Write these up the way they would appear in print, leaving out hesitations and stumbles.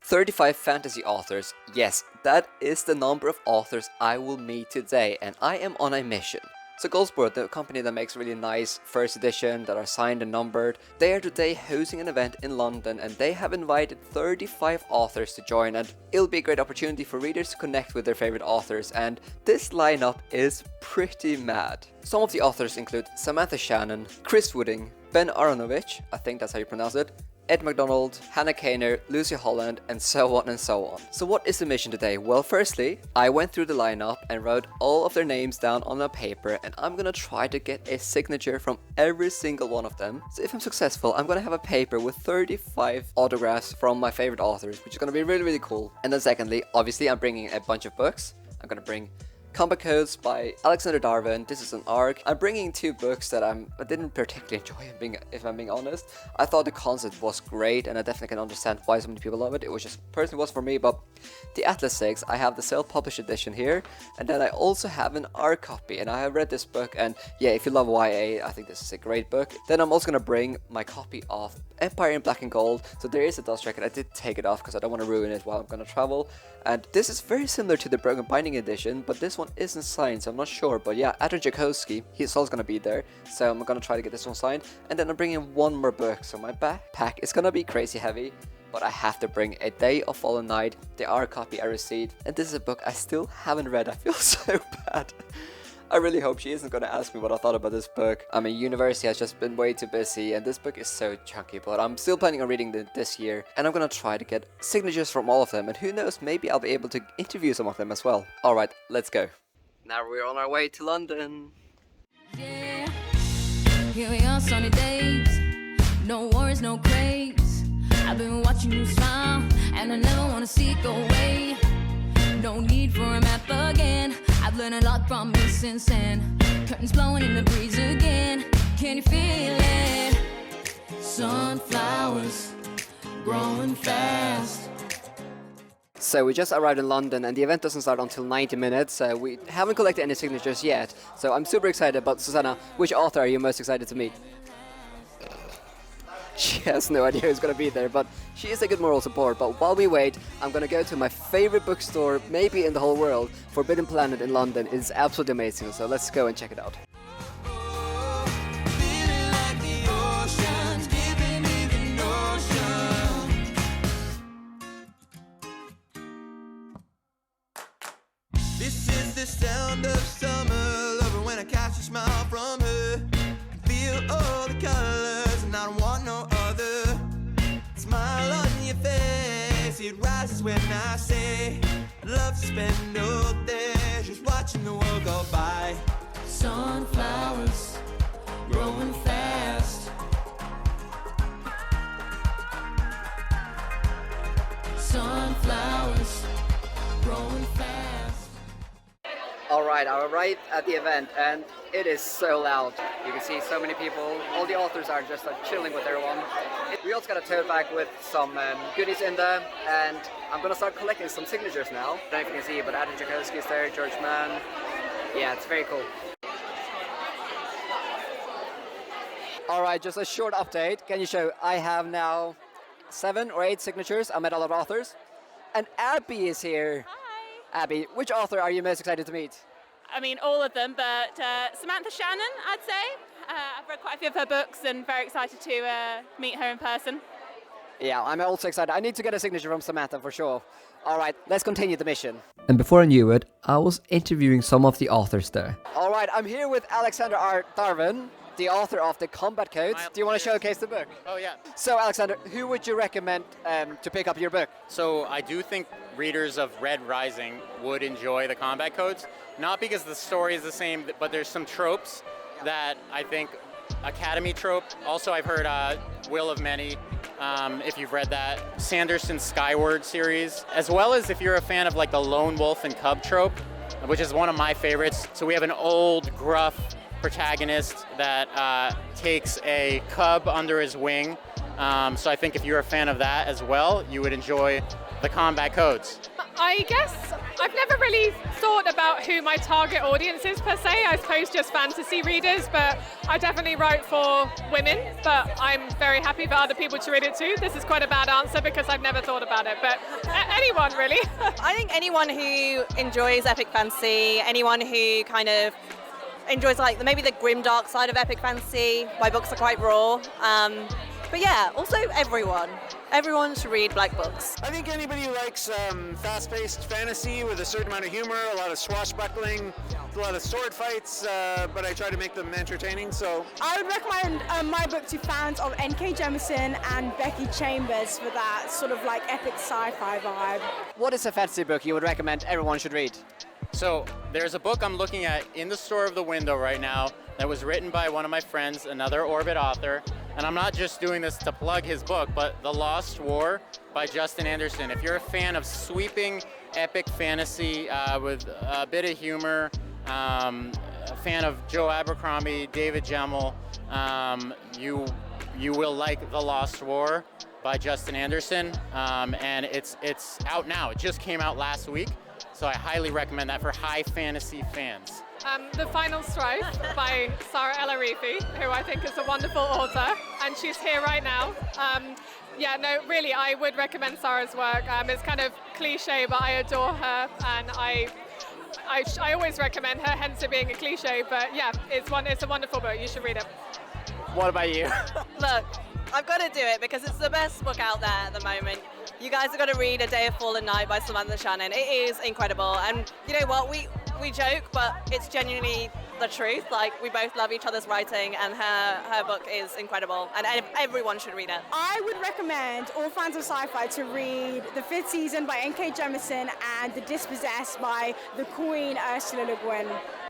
35 fantasy authors. Yes, that is the number of authors I will meet today, and I am on a mission. So Goldsboro, the company that makes really nice first edition that are signed and numbered, they are today hosting an event in London, and they have invited 35 authors to join, and it'll be a great opportunity for readers to connect with their favorite authors, and this lineup is pretty mad. Some of the authors include Samantha Shannon, Chris Wooding, Ben Aronovich, I think that's how you pronounce it, Ed MacDonald, Hannah Kaner, Lucy Holland, and so on and so on. So what is the mission today? Well, firstly, I went through the lineup and wrote all of their names down on a paper, and I'm gonna try to get a signature from every single one of them. So if I'm successful, I'm gonna have a paper with 35 autographs from my favorite authors, which is gonna be really, really cool. And then secondly, obviously I'm bringing a bunch of books. I'm gonna bring Combat Codes by Alexander Darwin. This is an ARC. I'm bringing two books that I didn't particularly enjoy, if I'm being honest. I thought the concept was great, and I definitely can understand why so many people love it. It was just, personally was for me, but the Atlas 6, I have the self-published edition here, and then I also have an ARC copy, and I have read this book, and yeah, if you love YA, I think this is a great book. Then I'm also gonna bring my copy of Empire in Black and Gold. So there is a dust jacket. I did take it off because I don't want to ruin it while I'm gonna travel. And this is very similar to the Broken Binding edition, but this one isn't signed, so I'm not sure. But yeah, Adam Jakowski, he's also gonna be there, so I'm gonna try to get this one signed. And then I'm bringing one more book, so my backpack is gonna be crazy heavy, but I have to bring A Day of Fallen Night, the ARC copy I received. And this is a book I still haven't read. I feel so bad. I really hope she isn't going to ask me what I thought about this book. I mean, university has just been way too busy, and this book is so chunky, but I'm still planning on reading it this year, and I'm going to try to get signatures from all of them, and who knows, maybe I'll be able to interview some of them as well. Alright, let's go. Now we're on our way to London. Yeah, here we are, sunny days, no worries, no craze. I've been watching you smile, and I never want to see it go away. No need for a map again. I've learned a lot from you since then. Curtains blowing in the breeze again. Can you feel it? Sunflowers growing fast. So we just arrived in London, and the event doesn't start until 90 minutes. We haven't collected any signatures yet, so I'm super excited. But Susanna, which author are you most excited to meet? She has no idea who's going to be there, but she is a good moral support. But while we wait, I'm going to go to my favorite bookstore, maybe in the whole world, Forbidden Planet in London. It's absolutely amazing, so let's go and check it out. This is the sound of summer, love her when I catch a smile from her. Feel all the colors and I don't want no other. Smile on your face, it rises when I say I'd love to spend all day just watching the world go by. Sunflowers growing fast. Sunflowers growing fast. Alright, I arrived at the event, and it is so loud. You can see so many people. All the authors are just like chilling with everyone. We also got a tote bag with some goodies in there, and I'm gonna start collecting some signatures now. I don't know if you can see, but Adam Jakowski is there, George Mann. Yeah, it's very cool. Alright, just a short update. Can you show? I have now 7 or 8 signatures. I met a lot of authors. And Abby is here. Hi. Abby, which author are you most excited to meet? I mean, all of them, but Samantha Shannon, I'd say. I've read quite a few of her books and very excited to meet her in person. Yeah, I'm also excited. I need to get a signature from Samantha for sure. All right, let's continue the mission. And before I knew it, I was interviewing some of the authors there. All right, I'm here with Alexander R. Darwin, the author of the Combat Codes. Do you want to showcase the book? Oh, yeah. So, Alexander, who would you recommend to pick up your book? So I do think readers of Red Rising would enjoy the combat codes, not because the story is the same, but there's some tropes that I think Academy trope. Also, I've heard Will of Many, if you've read that, Sanderson's Skyward series, as well as if you're a fan of like the lone wolf and cub trope, which is one of my favorites. So we have an old, gruff protagonist that takes a cub under his wing So I think if you're a fan of that as well, you would enjoy the combat codes. I guess I've never really thought about who my target audience is per se. I suppose just fantasy readers, but I definitely wrote for women, but I'm very happy for other people to read it too. This is quite a bad answer because I've never thought about it, but anyone really. I think anyone who enjoys epic fantasy, anyone who kind of enjoys like maybe the grimdark side of epic fantasy. My books are quite raw. But yeah, also everyone. Everyone should read black books. I think anybody who likes fast-paced fantasy with a certain amount of humor, a lot of swashbuckling, a lot of sword fights, but I try to make them entertaining, so. I would recommend my book to fans of N.K. Jemisin and Becky Chambers for that sort of like epic sci-fi vibe. What is a fantasy book you would recommend everyone should read? So there's a book I'm looking at in the store of the window right now that was written by one of my friends, another Orbit author. And I'm not just doing this to plug his book, but The Lost War by Justin Anderson. If you're a fan of sweeping epic fantasy with a bit of humor, a fan of Joe Abercrombie, David Gemmell, you will like The Lost War by Justin Anderson. And it's out now. It just came out last week. So I highly recommend that for high fantasy fans. The Final Strife by Sarah El-Arifi, who I think is a wonderful author, and she's here right now. Yeah, no, really, I would recommend Sarah's work. It's kind of cliche, but I adore her, and I always recommend her, hence it being a cliche. But yeah, it's a wonderful book. You should read it. What about you? Look, I've got to do it because it's the best book out there at the moment. You guys have got to read A Day of Fallen Night by Samantha Shannon. It is incredible. And you know what? We joke, but it's genuinely the truth. Like, we both love each other's writing, and her book is incredible. And everyone should read it. I would recommend all fans of sci-fi to read The Fifth Season by N.K. Jemisin and The Dispossessed by the Queen Ursula Le Guin.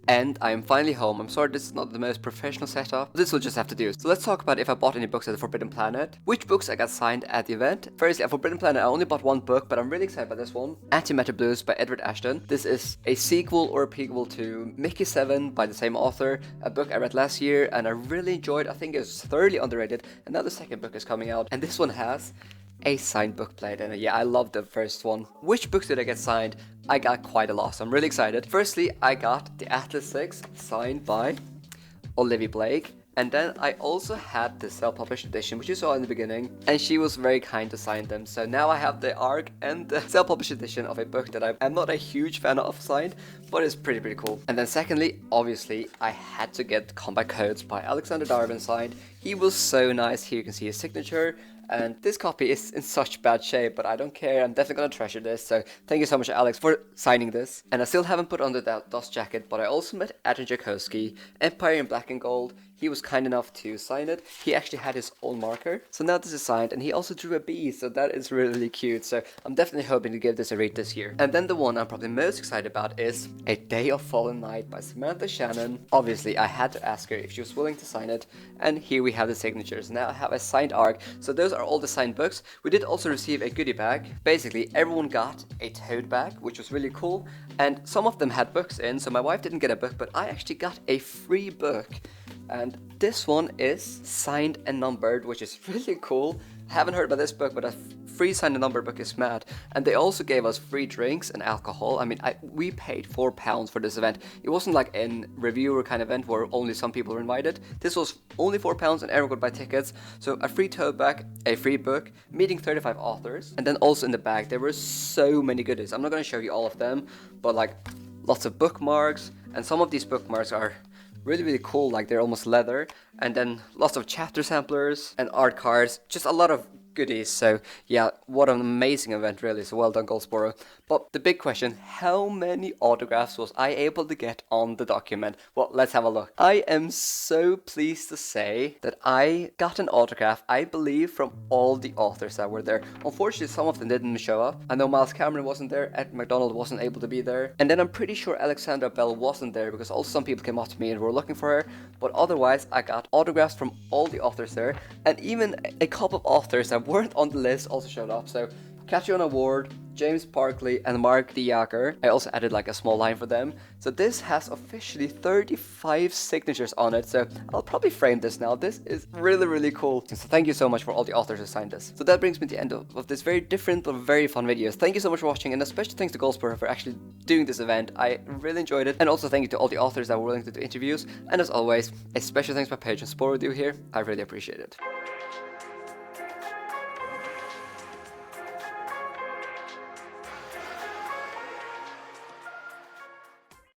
And I am finally home. I'm sorry this is not the most professional setup. This will just have to do. So let's talk about if I bought any books at the Forbidden Planet. Which books I got signed at the event. Firstly, at Forbidden Planet I only bought one book, but I'm really excited about this one. Antimatter Blues by Edward Ashton. This is a sequel or a prequel to Mickey 7 by the same author. A book I read last year and I really enjoyed. I think it was thoroughly underrated. And now the second book is coming out. And this one has a signed book plate, and yeah, I love the first one. Which books did I get signed? I got quite a lot, so I'm really excited. Firstly, I got the Atlas 6 signed by Olivia Blake, and then I also had the self-published edition, which you saw in the beginning, and she was very kind to sign them. So now I have the ARC and the self-published edition of a book that I am not a huge fan of signed, but it's pretty cool. And then secondly, obviously, I had to get Combat Codes by Alexander Darwin signed. He was so nice. Here you can see his signature. And this copy is in such bad shape, but I don't care. I'm definitely gonna treasure this. So thank you so much, Alex, for signing this. And I still haven't put on the dust jacket, but I also met Adrian Jakowski, Empire in Black and Gold. He was kind enough to sign it. He actually had his own marker. So now this is signed, and he also drew a bee, so that is really cute. So I'm definitely hoping to give this a read this year. And then the one I'm probably most excited about is A Day of Fallen Night by Samantha Shannon. Obviously, I had to ask her if she was willing to sign it, and here we have the signatures. Now I have a signed ARC, so those are all the signed books. We did also receive a goodie bag. Basically, everyone got a tote bag, which was really cool, and some of them had books in, so my wife didn't get a book, but I actually got a free book. And this one is signed and numbered, which is really cool. I haven't heard about this book, but a free signed and numbered book is mad. And they also gave us free drinks and alcohol. I mean, we paid £4 for this event. It wasn't like a reviewer kind of event where only some people were invited. This was only £4 and everyone could buy tickets. So a free tote bag, a free book, meeting 35 authors. And then also in the bag, there were so many goodies. I'm not going to show you all of them, but like lots of bookmarks. And some of these bookmarks are really cool, like they're almost leather, and then lots of chapter samplers and art cards, just a lot of goodies. So yeah, what an amazing event really, so well done Goldsboro. But the big question, how many autographs was I able to get on the document? Well, let's have a look. I am so pleased to say that I got an autograph, I believe, from all the authors that were there. Unfortunately, some of them didn't show up. I know Miles Cameron wasn't there, Ed McDonald wasn't able to be there, and then I'm pretty sure Alexandra Bell wasn't there because also some people came up to me and were looking for her. But otherwise, I got autographs from all the authors there, and even a couple of authors that weren't on the list also showed up. So Catriona Ward, James Parkley and Mark Diaker. I also added like a small line for them. So this has officially 35 signatures on it, so I'll probably frame this now. This is really, really cool. So thank you so much for all the authors who signed this. So that brings me to the end of this very different but very fun video. Thank you so much for watching, and especially thanks to Goldsboro for actually doing this event. I really enjoyed it. And also thank you to all the authors that were willing to do interviews. And as always, a special thanks to my patron support with you here. I really appreciate it.